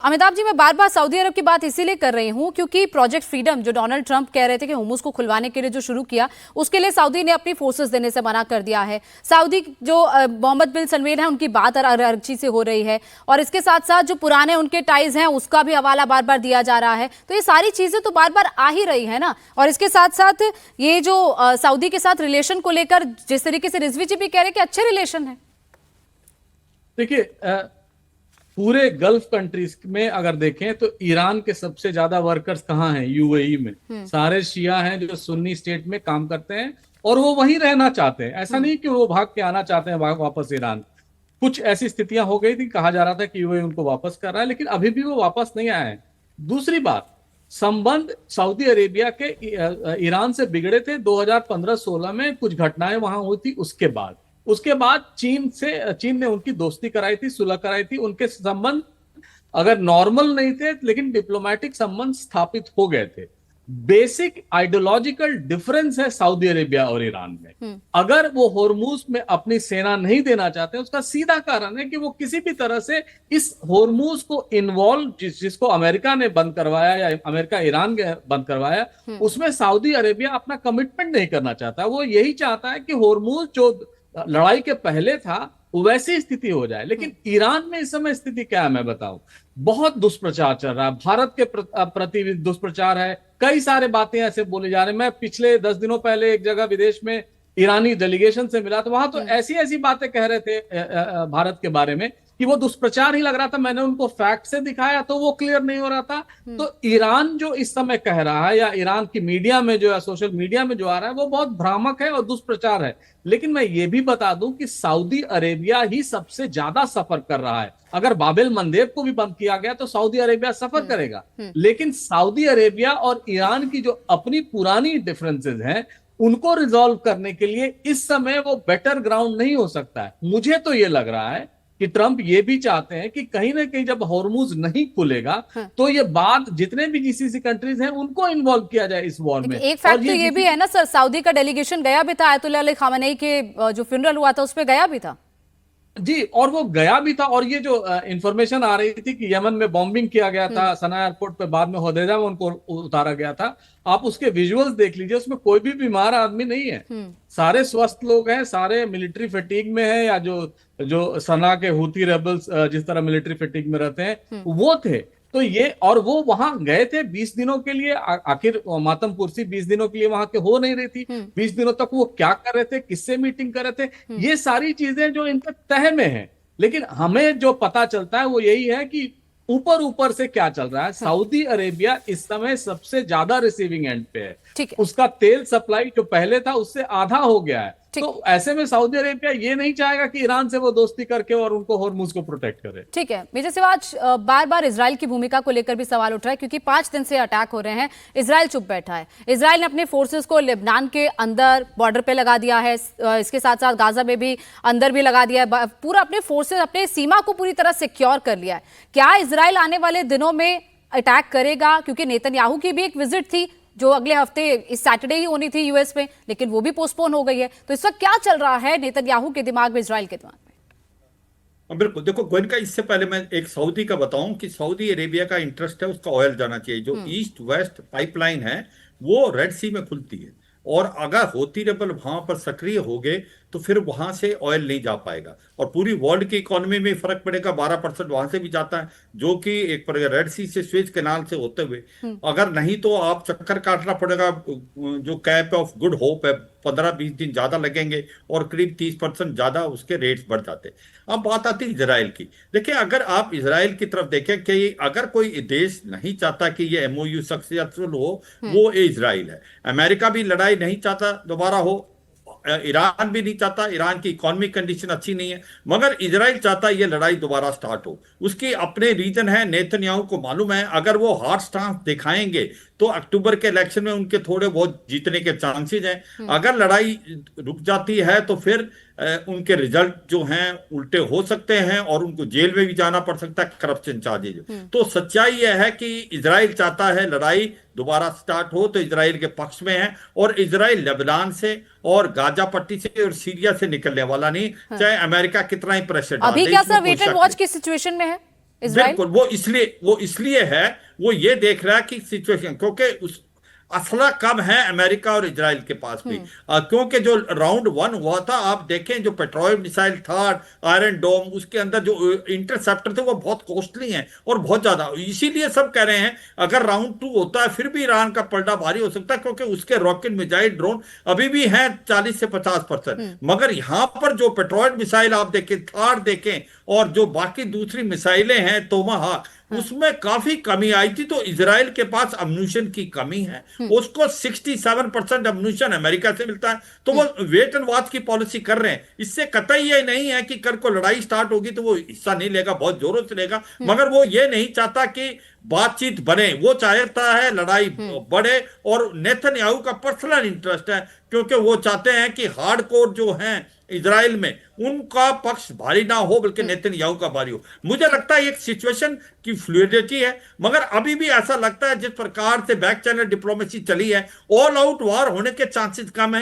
अमिताभ जी, मैं बार बार सऊदी अरब की बात इसीलिए कर रही हूं क्योंकि प्रोजेक्ट फ्रीडम जो डोनाल्ड ट्रंप कह रहे थे कि हुर्मुज़ को खुलवाने के लिए जो शुरू किया, उसके लिए सऊदी ने अपनी फोर्सेस देने से मना कर दिया है। सऊदी जो मोहम्मद बिन सलमान है, उनकी बात अरगची से हो रही है और इसके साथ साथ जो पुराने उनके टाइज हैं उसका भी हवाला बार बार दिया जा रहा है। तो ये सारी चीजें तो बार बार आ ही रही है ना। और इसके साथ साथ ये जो सऊदी के साथ रिलेशन को लेकर जिस तरीके से रिजवी जी भी कह रहे हैं कि अच्छे रिलेशन है। देखिए, पूरे गल्फ कंट्रीज में अगर देखें तो ईरान के सबसे ज्यादा वर्कर्स कहाँ हैं? यूएई में। सारे शिया हैं जो सुन्नी स्टेट में काम करते हैं और वो वहीं रहना चाहते हैं। ऐसा नहीं कि वो भाग के आना चाहते हैं वापस ईरान। कुछ ऐसी स्थितियां हो गई थी, कहा जा रहा था कि यूएई उनको वापस कर रहा है, लेकिन अभी भी वो वापस नहीं आए हैं। दूसरी बात, संबंध सऊदी अरेबिया के ईरान से बिगड़े थे 2015-16 में। कुछ घटनाएं वहां हुई थी, उसके बाद चीन ने उनकी दोस्ती कराई थी, सुलह कराई थी। उनके संबंध अगर नॉर्मल नहीं थे, लेकिन डिप्लोमेटिक संबंध स्थापित हो गए थे। बेसिक आइडियोलॉजिकल डिफरेंस है सऊदी अरेबिया और ईरान में। अगर वो होर्मुज में अपनी सेना नहीं देना चाहते, उसका सीधा कारण है कि वो किसी भी तरह से इस होर्मुज को इन्वॉल्व, जिसको अमेरिका ने बंद करवाया या अमेरिका ईरान ने बंद करवाया, उसमें सऊदी अरेबिया अपना कमिटमेंट नहीं करना चाहता। वो यही चाहता है कि होर्मुज जो लड़ाई के पहले था वैसी स्थिति हो जाए। लेकिन ईरान में इस समय स्थिति क्या है मैं बताऊं। बहुत दुष्प्रचार चल रहा है, भारत के प्रति दुष्प्रचार है। कई सारे बातें ऐसे बोले जा रहे हैं। मैं पिछले 10 दिनों पहले एक जगह विदेश में ईरानी डेलीगेशन से मिला, तो वहां तो ऐसी ऐसी बातें कह रहे थे भारत के बारे में कि वो दुष्प्रचार ही लग रहा था। मैंने उनको फैक्ट से दिखाया तो वो क्लियर नहीं हो रहा था। तो ईरान जो इस समय कह रहा है या ईरान की मीडिया में जो है, सोशल मीडिया में जो आ रहा है, वो बहुत भ्रामक है और दुष्प्रचार है। लेकिन मैं ये भी बता दूं कि सऊदी अरेबिया ही सबसे ज्यादा सफर कर रहा है। अगर बाबेल मंदेब को भी बंद किया गया तो सऊदी अरेबिया सफर करेगा। लेकिन सऊदी अरेबिया और ईरान की जो अपनी पुरानी डिफरेंसेस हैं, उनको रिजॉल्व करने के लिए इस समय वो बेटर ग्राउंड नहीं हो सकता है। मुझे तो ये लग रहा है कि ट्रंप ये भी चाहते हैं कि कहीं ना कहीं जब हॉर्मुज नहीं खुलेगा तो ये बात जितने भी जीसीसी कंट्रीज हैं उनको इन्वॉल्व किया जाए इस वॉर में। एक फैक्ट तो ये भी है ना सर, सऊदी का डेलीगेशन गया भी था, आयतुल्लाह अली खामेनेई के जो फ्यूनरल हुआ था उस पर गया भी था जी, और वो गया भी था। और ये जो इंफॉर्मेशन आ रही थी कि यमन में बॉम्बिंग किया गया था सना एयरपोर्ट पे, बाद में होदेदा में उनको उतारा गया था। आप उसके विजुअल्स देख लीजिए, उसमें कोई भी बीमार आदमी नहीं है। सारे स्वस्थ लोग हैं, सारे मिलिट्री फटीग में हैं, या जो सना के हुती रेबल्स जिस तरह मिलिट्री फटीग में रहते हैं वो थे। तो ये, और वो वहां गए थे 20 दिनों के लिए। आखिर मातम कुर्सी 20 दिनों के लिए वहां के हो नहीं रही थी। 20 दिनों तक वो क्या कर रहे थे, किससे मीटिंग कर रहे थे, ये सारी चीजें जो इनके तह में है। लेकिन हमें जो पता चलता है वो यही है कि ऊपर ऊपर से क्या चल रहा है। सऊदी अरेबिया इस समय सबसे ज्यादा रिसीविंग एंड पे है। उसका तेल सप्लाई जो पहले था उससे आधा हो गया है। तो ऐसे में सऊदी अरेबिया ये नहीं चाहेगा कि ईरान से वो दोस्ती करके और उनको होर्मुज को प्रोटेक्ट करे। ठीक है मेजर सिवाज, बार बार इजराइल की भूमिका को लेकर भी सवाल उठ रहा है क्योंकि 5 दिन से अटैक हो रहे हैं, इजराइल चुप बैठा है। इजराइल ने अपने फोर्सेस को लेबनान के अंदर बॉर्डर पे लगा दिया है, इसके साथ साथ गाजा में भी अंदर भी लगा दिया है। पूरा अपने फोर्सेस, अपने सीमा को पूरी तरह सिक्योर कर लिया है। क्या इजराइल आने वाले दिनों में अटैक करेगा? क्योंकि नेतन्याहू की भी एक विजिट थी जो अगले हफ्ते इस सैटरडे ही होनी थी यूएस में, लेकिन वो भी पोस्टपोन हो गई है। तो इस वक्त क्या चल रहा है नेतन्याहू के दिमाग में, इजराइल के दिमाग में? बिल्कुल, देखो गोयनका, इससे पहले मैं एक सऊदी का बताऊं कि सऊदी अरेबिया का इंटरेस्ट है उसका ऑयल जाना चाहिए। जो ईस्ट वेस्ट पाइपलाइन है वो रेड सी में खुलती है, और अगर होती रेबल वहां पर सक्रिय हो गए तो फिर वहां से ऑयल नहीं जा पाएगा और पूरी वर्ल्ड की इकोनॉमी में फर्क पड़ेगा। 12% वहां से भी जाता है, जो कि एक रेड सी से स्वेज कैनाल से होते हुए। अगर नहीं तो आप चक्कर काटना पड़ेगा। जो कैप ऑफ गुड होप है, 15-20 दिन ज्यादा लगेंगे और करीब 30% ज्यादा उसके रेट्स बढ़ जाते। अब बात आती है इजराइल की। देखिए, अगर आप इजराइल की तरफ देखें कि अगर कोई देश नहीं चाहता कि ये एमओयू सक्सेसफुल हो, वो इजराइल है। अमेरिका भी लड़ाई नहीं चाहता दोबारा हो, ईरान भी नहीं चाहता, ईरान की इकोनॉमिक कंडीशन अच्छी नहीं है, मगर इजराइल चाहता है ये लड़ाई दोबारा स्टार्ट हो। उसके अपने रीजन है, नेतन्याहू को मालूम है अगर वो हार्ड स्टांस दिखाएंगे तो अक्टूबर के इलेक्शन में उनके थोड़े बहुत जीतने के चांसेस हैं। अगर लड़ाई रुक जाती है तो फिर उनके रिजल्ट जो हैं उल्टे हो सकते हैं और उनको जेल में भी जाना पड़ सकता है, करप्शन चार्जेज। तो सच्चाई यह है कि इजराइल चाहता है लड़ाई दोबारा स्टार्ट हो, तो इजराइल के पक्ष में है। और इजराइल लेबनान से और गाजा पट्टी से और सीरिया से निकलने वाला नहीं, चाहे अमेरिका कितना ही प्रेशर डाले। अभी क्या सर वेट एंड वॉच की सिचुएशन में है? इजराइल? बिल्कुल, वो इसलिए है, वो ये देख रहा है कि सिचुएशन, क्योंकि उस असला कम है अमेरिका और इजराइल के पास भी। क्योंकि जो राउंड 1 हुआ था, आप देखें, जो पेट्रोल मिसाइल था, आयरन डोम, उसके अंदर जो इंटरसेप्टर थे वो बहुत कॉस्टली हैं और बहुत ज्यादा, इसीलिए सब कह रहे हैं अगर राउंड 2 होता है फिर भी ईरान का पलड़ा भारी हो सकता है, क्योंकि उसके रॉकेट मिसाइल ड्रोन अभी भी हैं 40 से 50%। मगर यहां पर जो पेट्रोल मिसाइल आप देखें, थार देखें, और जो बाकी दूसरी मिसाइलें हैं टोमाहाक, उसमें काफी कमी आई थी। तो इजराइल के पास अम्यूनिशन की कमी है, उसको 67% अम्यूनिशन अमेरिका से मिलता है। तो वो वेट एंड वॉच की पॉलिसी कर रहे हैं। इससे कतई ये नहीं है कि कल को लड़ाई स्टार्ट होगी तो वो हिस्सा नहीं लेगा, बहुत जोरों से लेगा, मगर वो ये नहीं चाहता कि बातचीत बने, वो चाहता है लड़ाई बढ़े। और नेतन्याहू का पर्सनल इंटरेस्ट है, क्योंकि वो चाहते हैं कि हार्डकोर जो हैं इजराइल में, उनका पक्ष भारी ना हो, बल्कि नेतन्याहू का भारी हो। मुझे लगता है एक सिचुएशन की फ्लूइडिटी है, मगर अभी भी ऐसा लगता है जिस प्रकार से बैक चैनल डिप्लोमेसी चली है, ऑल आउट वार होने के चांसेस कम है।